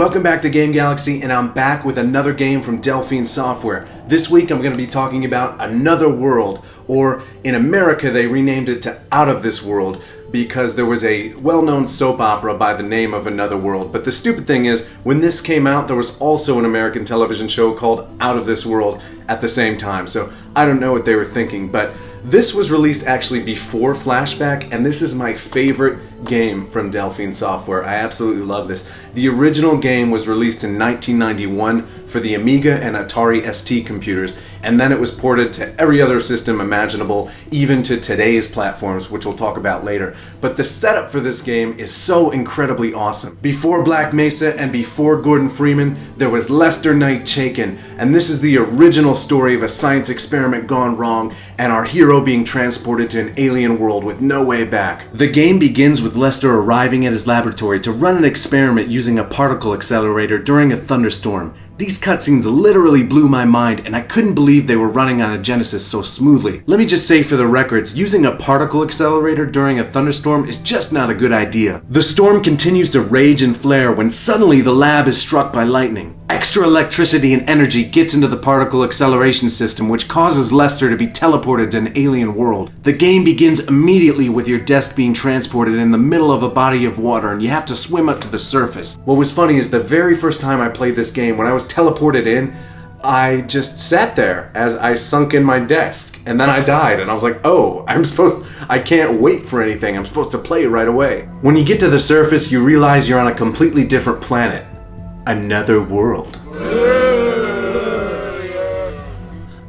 Welcome back to Game Galaxy, and I'm back with another game from Delphine Software. This week I'm going to be talking about Another World, or in America they renamed it to Out of This World because there was a well-known soap opera by the name of Another World. But the stupid thing is, when this came out, there was also an American television show called Out of This World at the same time, so I don't know what they were thinking, but this was released actually before Flashback, and this is my favorite game from Delphine Software. I absolutely love this. The original game was released in 1991 for the Amiga and Atari ST computers, and then it was ported to every other system imaginable, even to today's platforms, which we'll talk about later. But the setup for this game is so incredibly awesome. Before Black Mesa and before Gordon Freeman, there was Lester Knight Chaikin, and this is the original story of a science experiment gone wrong and our hero being transported to an alien world with no way back. The game begins with Lester arriving at his laboratory to run an experiment using a particle accelerator during a thunderstorm. These cutscenes literally blew my mind, and I couldn't believe they were running on a Genesis so smoothly. Let me just say for the records, using a particle accelerator during a thunderstorm is just not a good idea. The storm continues to rage and flare when suddenly the lab is struck by lightning. Extra electricity and energy gets into the particle acceleration system, which causes Lester to be teleported to an alien world. The game begins immediately with your desk being transported in the middle of a body of water, and you have to swim up to the surface. What was funny is the very first time I played this game, when I was teleported in, I just sat there as I sunk in my desk, and then I died, and I was like, oh, I can't wait for anything, I'm supposed to play it right away. When you get to the surface, you realize you're on a completely different planet. Another world.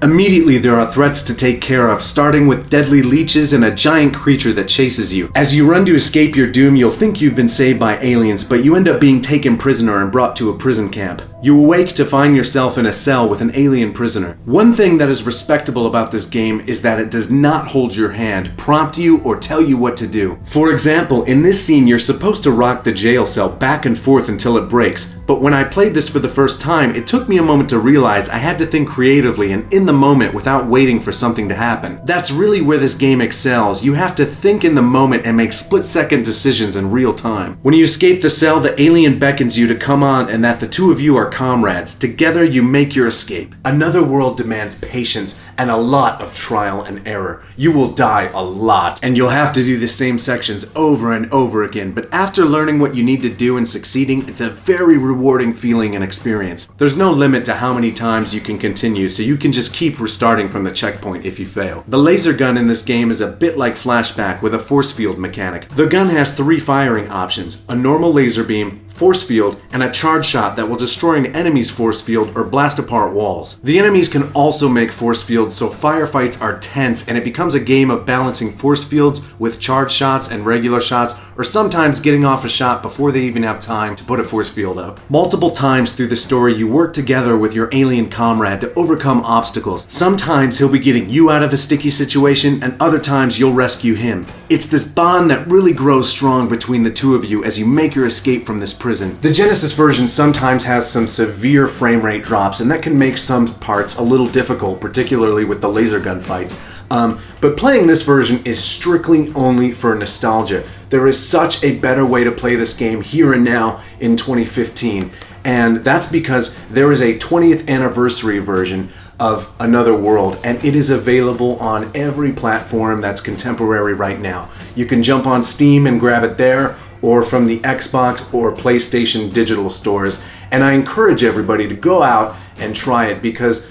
Immediately there are threats to take care of, starting with deadly leeches and a giant creature that chases you. As you run to escape your doom, you'll think you've been saved by aliens, but you end up being taken prisoner and brought to a prison camp. You awake to find yourself in a cell with an alien prisoner. One thing that is respectable about this game is that it does not hold your hand, prompt you, or tell you what to do. For example, in this scene you're supposed to rock the jail cell back and forth until it breaks, but when I played this for the first time, it took me a moment to realize I had to think creatively and in the moment without waiting for something to happen. That's really where this game excels. You have to think in the moment and make split-second decisions in real time. When you escape the cell, the alien beckons you to come on and that the two of you are comrades. Together you make your escape. Another World demands patience and a lot of trial and error. You will die a lot, and you'll have to do the same sections over and over again, but after learning what you need to do and succeeding, it's a very rewarding feeling and experience. There's no limit to how many times you can continue, so you can just keep restarting from the checkpoint if you fail. The laser gun in this game is a bit like Flashback with a force field mechanic. The gun has 3 firing options: a normal laser beam, force field, and a charge shot that will destroy an enemy's force field or blast apart walls. The enemies can also make force fields, so firefights are tense, and it becomes a game of balancing force fields with charge shots and regular shots, or sometimes getting off a shot before they even have time to put a force field up. Multiple times through the story, you work together with your alien comrade to overcome obstacles. Sometimes he'll be getting you out of a sticky situation, and other times you'll rescue him. It's this bond that really grows strong between the two of you as you make your escape from this prison. The Genesis version sometimes has some severe frame rate drops, and that can make some parts a little difficult, particularly with the laser gun fights. But playing this version is strictly only for nostalgia. There is such a better way to play this game here and now in 2015, and that's because there is a 20th anniversary version of Another World, and it is available on every platform that's contemporary right now. You can jump on Steam and grab it there, or from the Xbox or PlayStation digital stores, and I encourage everybody to go out and try it because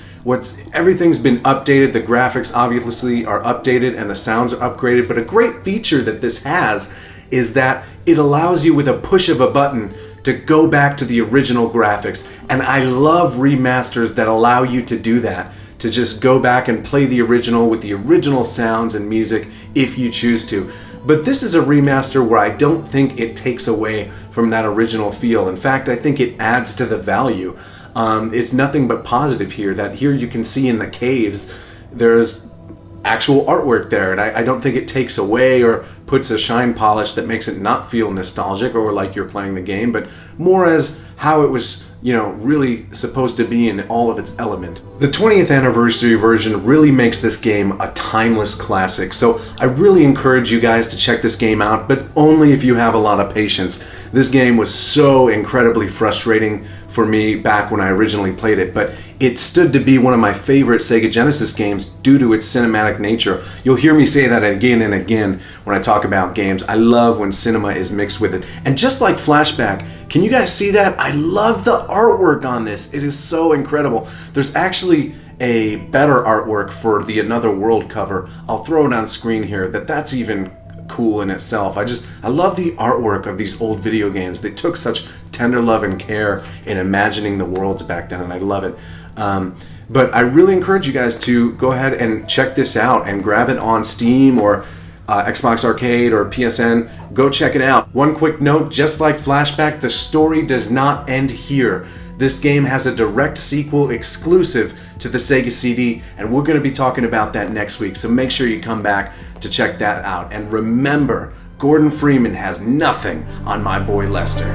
everything's been updated. The graphics obviously are updated and the sounds are upgraded, but a great feature that this has is that it allows you with a push of a button to go back to the original graphics, and I love remasters that allow you to do that, to just go back and play the original with the original sounds and music if you choose to. But this is a remaster where I don't think it takes away from that original feel. In fact, I think it adds to the value. It's nothing but positive here, that here you can see in the caves there's actual artwork there, and I don't think it takes away or puts a shine polish that makes it not feel nostalgic or like you're playing the game, but more as how it was really supposed to be in all of its element. The 20th anniversary version really makes this game a timeless classic, so I really encourage you guys to check this game out, but only if you have a lot of patience. This game was so incredibly frustrating for me back when I originally played it, but it stood to be one of my favorite Sega Genesis games due to its cinematic nature. You'll hear me say that again and again when I talk about games. I love when cinema is mixed with it. And just like Flashback, can you guys see that? I love the artwork on this. It is so incredible. There's actually a better artwork for the Another World cover. I'll throw it on screen here. That's even cool in itself. I love the artwork of these old video games. They took such tender love and care in imagining the worlds back then, and I love it. But I really encourage you guys to go ahead and check this out and grab it on Steam or Xbox Arcade or PSN. Go check it out. One quick note, just like Flashback, the story does not end here. This game has a direct sequel exclusive to the Sega CD, and we're going to be talking about that next week, so make sure you come back to check that out. And remember, Gordon Freeman has nothing on my boy Lester.